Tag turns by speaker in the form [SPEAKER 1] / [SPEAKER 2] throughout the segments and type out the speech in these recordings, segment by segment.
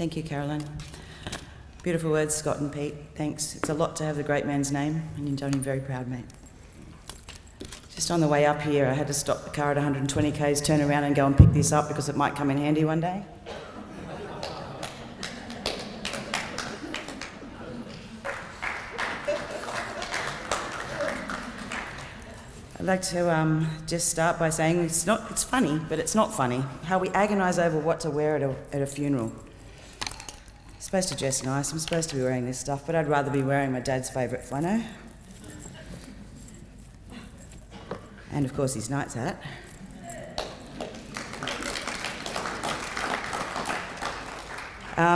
[SPEAKER 1] Thank you, Caroline. Beautiful words, Scott and Pete. Thanks. It's a lot to have the great man's name, and you've done him very proud, mate. Just on the way up here, I had to stop the car at 120 k's, turn around and go and pick this up because it might come in handy one day. I'd like to just start by saying it's funny, but it's not funny, how we agonise over what to wear at a funeral. I'm supposed to dress nice, I'm supposed to be wearing this stuff, but I'd rather be wearing my dad's favourite flannel. And of course his knight's hat.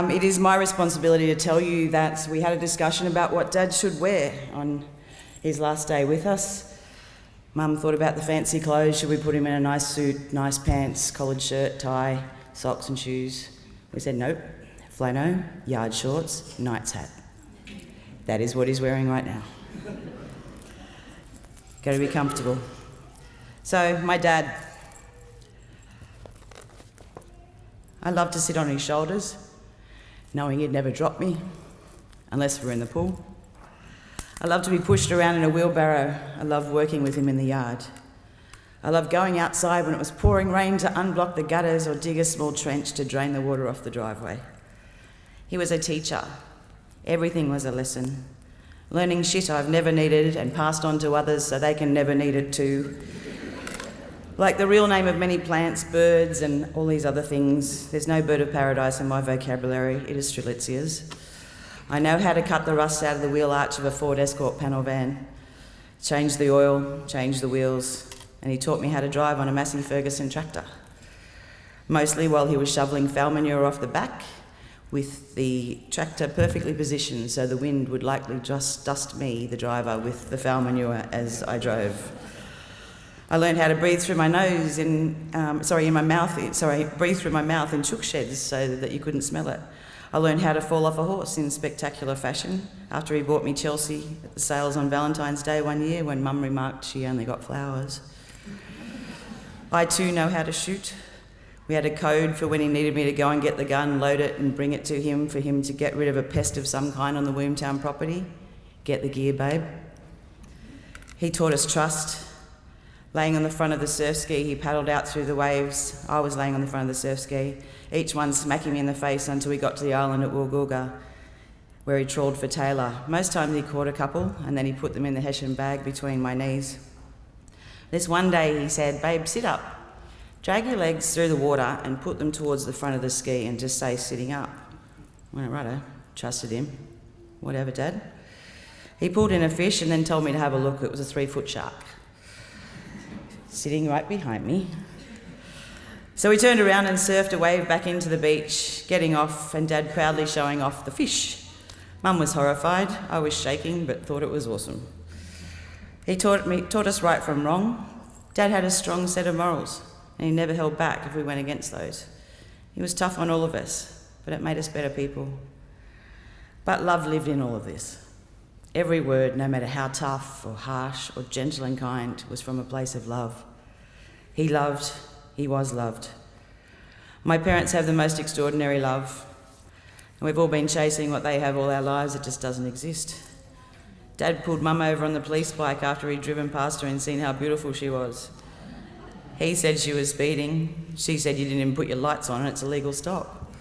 [SPEAKER 1] It is my responsibility to tell you that we had a discussion about what Dad should wear on his last day with us. Mum thought about the fancy clothes. Should we put him in a nice suit, nice pants, collared shirt, tie, socks and shoes? We said nope. Flannel, yard shorts, knight's hat. That is what he's wearing right now. Got to be comfortable. So, my dad. I love to sit on his shoulders, knowing he'd never drop me, unless we're in the pool. I love to be pushed around in a wheelbarrow. I love working with him in the yard. I love going outside when it was pouring rain to unblock the gutters or dig a small trench to drain the water off the driveway. He was a teacher. Everything was a lesson. Learning shit I've never needed and passed on to others so they can never need it too. Like the real name of many plants, birds and all these other things. There's no bird of paradise in my vocabulary. It is Strelitzia's. I know how to cut the rust out of the wheel arch of a Ford Escort panel van, change the oil, change the wheels, and he taught me how to drive on a Massey Ferguson tractor. Mostly while he was shoveling foul manure off the back, with the tractor perfectly positioned so the wind would likely just dust me, the driver, with the foul manure as I drove. I learned how to breathe through my nose breathe through my mouth in chook sheds so that you couldn't smell it. I learned how to fall off a horse in spectacular fashion after he bought me Chelsea at the sales on Valentine's Day one year when Mum remarked she only got flowers. I too know how to shoot. We had a code for when he needed me to go and get the gun, load it and bring it to him for him to get rid of a pest of some kind on the Wombtown property. Get the gear, babe. He taught us trust. Laying on the front of the surf ski, he paddled out through the waves. I was laying on the front of the surf ski, each one smacking me in the face until we got to the island at Woolgoolga, where he trawled for tailor. Most times he caught a couple, and then he put them in the Hessian bag between my knees. This one day he said, babe, sit up. Drag your legs through the water and put them towards the front of the ski and just say sitting up. I went, righto, trusted him. Whatever, Dad. He pulled in a fish and then told me to have a look. It was a 3-foot shark, sitting right behind me. So we turned around and surfed a wave back into the beach, getting off and Dad proudly showing off the fish. Mum was horrified. I was shaking but thought it was awesome. He taught us right from wrong. Dad had a strong set of morals and he never held back if we went against those. He was tough on all of us, but it made us better people. But love lived in all of this. Every word, no matter how tough or harsh or gentle and kind, was from a place of love. He loved, he was loved. My parents have the most extraordinary love, and we've all been chasing what they have all our lives. It just doesn't exist. Dad pulled Mum over on the police bike after he'd driven past her and seen how beautiful she was. He said she was speeding. She said you didn't even put your lights on and it's a legal stop.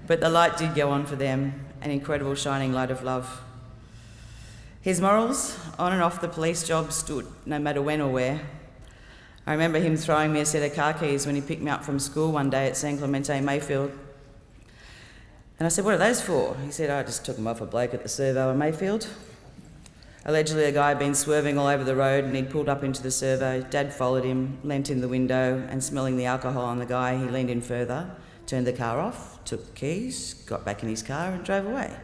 [SPEAKER 1] But the light did go on for them, an incredible shining light of love. His morals, on and off the police job, stood, no matter when or where. I remember him throwing me a set of car keys when he picked me up from school one day at San Clemente, Mayfield. And I said, what are those for? He said, I just took them off a bloke at the servo in Mayfield. Allegedly, a guy had been swerving all over the road and he'd pulled up into the servo. Dad followed him, leant in the window, and smelling the alcohol on the guy, he leaned in further, turned the car off, took the keys, got back in his car and drove away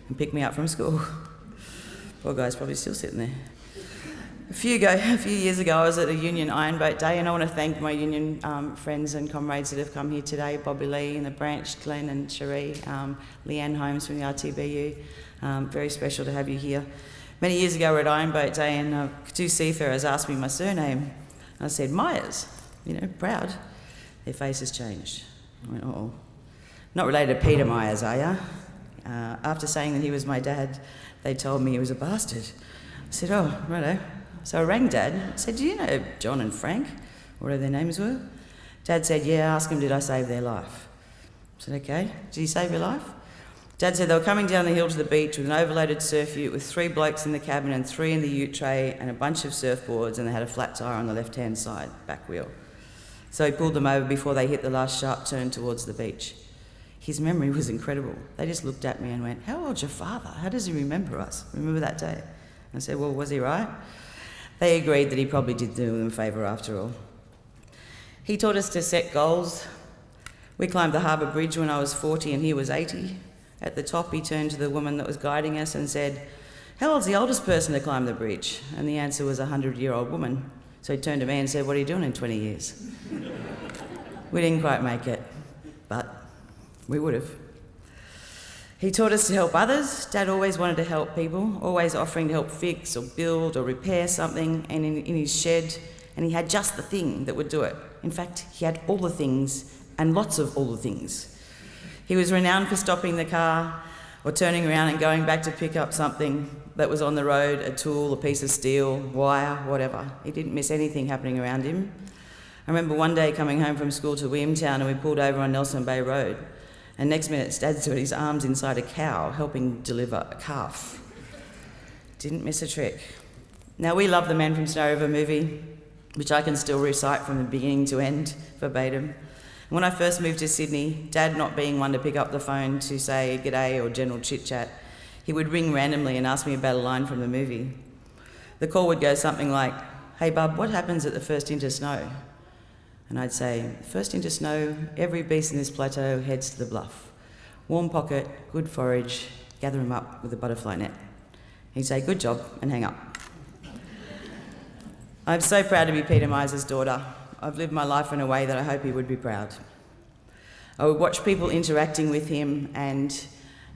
[SPEAKER 1] and picked me up from school. Poor guy's probably still sitting there. A few years ago, I was at a union iron boat day, and I want to thank my union friends and comrades that have come here today, Bobby Lee in the branch, Glenn and Cherie, Leanne Holmes from the RTBU. Very special to have you here. Many years ago, we were at Iron Boat Day, and two seafarers asked me my surname. I said, Myers, proud. Their faces changed. I went, uh-oh. Not related to Peter Myers, are ya? After saying that he was my dad, they told me he was a bastard. I said, oh, righto. So I rang Dad. I said, do you know John and Frank, whatever their names were? Dad said, yeah, ask him, did I save their life? I said, okay. Did he save your life? Dad said they were coming down the hill to the beach with an overloaded surf ute with 3 blokes in the cabin and 3 in the ute tray and a bunch of surfboards, and they had a flat tyre on the left-hand side, back wheel. So he pulled them over before they hit the last sharp turn towards the beach. His memory was incredible. They just looked at me and went, how old's your father? How does he remember us? Remember that day? I said, well, was he right? They agreed that he probably did do them a favour after all. He taught us to set goals. We climbed the harbour bridge when I was 40 and he was 80. At the top, he turned to the woman that was guiding us and said, how old's the oldest person to climb the bridge? And the answer was a 100-year-old woman. So he turned to me and said, what are you doing in 20 years? We didn't quite make it, but we would have. He taught us to help others. Dad always wanted to help people, always offering to help fix or build or repair something and in his shed, and he had just the thing that would do it. In fact, he had all the things and lots of all the things. He was renowned for stopping the car or turning around and going back to pick up something that was on the road, a tool, a piece of steel, wire, whatever. He didn't miss anything happening around him. I remember one day coming home from school to Williamtown and we pulled over on Nelson Bay Road, and next minute Dad's got his arms inside a cow helping deliver a calf. Didn't miss a trick. Now, we love the Man from Snow River movie, which I can still recite from the beginning to end verbatim. When I first moved to Sydney, Dad not being one to pick up the phone to say g'day or general chit-chat, he would ring randomly and ask me about a line from the movie. The call would go something like, hey bub, what happens at the first inch of snow? And I'd say, first inch of snow, every beast in this plateau heads to the bluff. Warm pocket, good forage, gather him up with a butterfly net. He'd say, good job, and hang up. I'm so proud to be Peter Myers' daughter. I've lived my life in a way that I hope he would be proud. I would watch people interacting with him and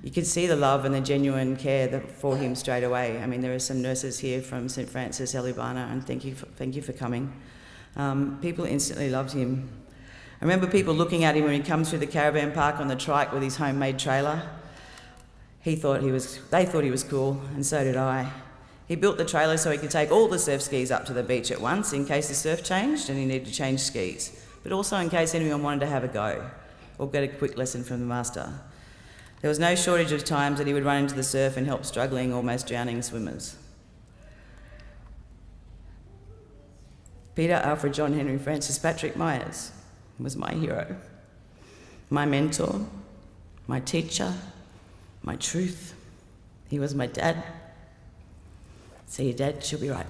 [SPEAKER 1] you could see the love and the genuine care for him straight away. I mean, there are some nurses here from St Francis, Elubana, and thank you for coming. People instantly loved him. I remember people looking at him when he comes through the caravan park on the trike with his homemade trailer. They thought he was cool, and so did I. He built the trailer so he could take all the surf skis up to the beach at once in case the surf changed and he needed to change skis, but also in case anyone wanted to have a go or get a quick lesson from the master. There was no shortage of times that he would run into the surf and help struggling, almost drowning swimmers. Peter Alfred John Henry Francis Patrick Myers was my hero, my mentor, my teacher, my truth. He was my dad. See you, Dad, she'll be right.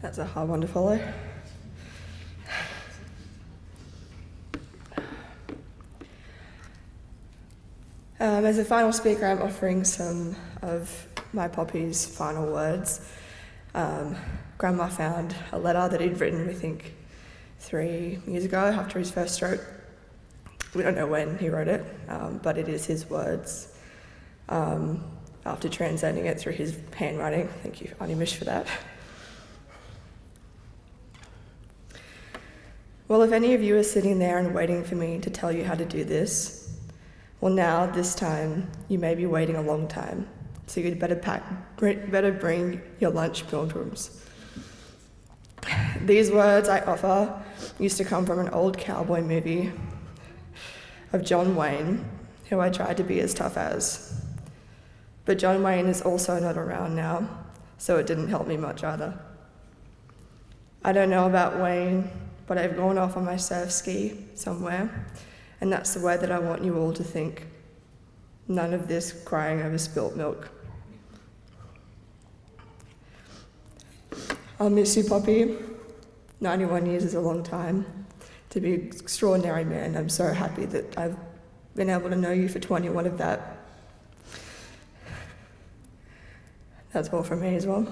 [SPEAKER 2] That's a hard one to follow. As a final speaker, I'm offering some of my Poppy's final words. Grandma found a letter that he'd written, we think, 3 years ago after his first stroke. We don't know when he wrote it, but it is his words. After translating it through his handwriting, thank you, Animish, for that. Well, if any of you are sitting there and waiting for me to tell you how to do this, well now, this time, you may be waiting a long time. So you'd better bring your lunch, pilgrims. These words I offer used to come from an old cowboy movie of John Wayne, who I tried to be as tough as. But John Wayne is also not around now, so it didn't help me much either. I don't know about Wayne, but I've gone off on my surf ski somewhere, and that's the way that I want you all to think. None of this crying over spilt milk. I'll miss you, Poppy. 91 years is a long time to be an extraordinary man. I'm so happy that I've been able to know you for 21 of that. That's all from me as well.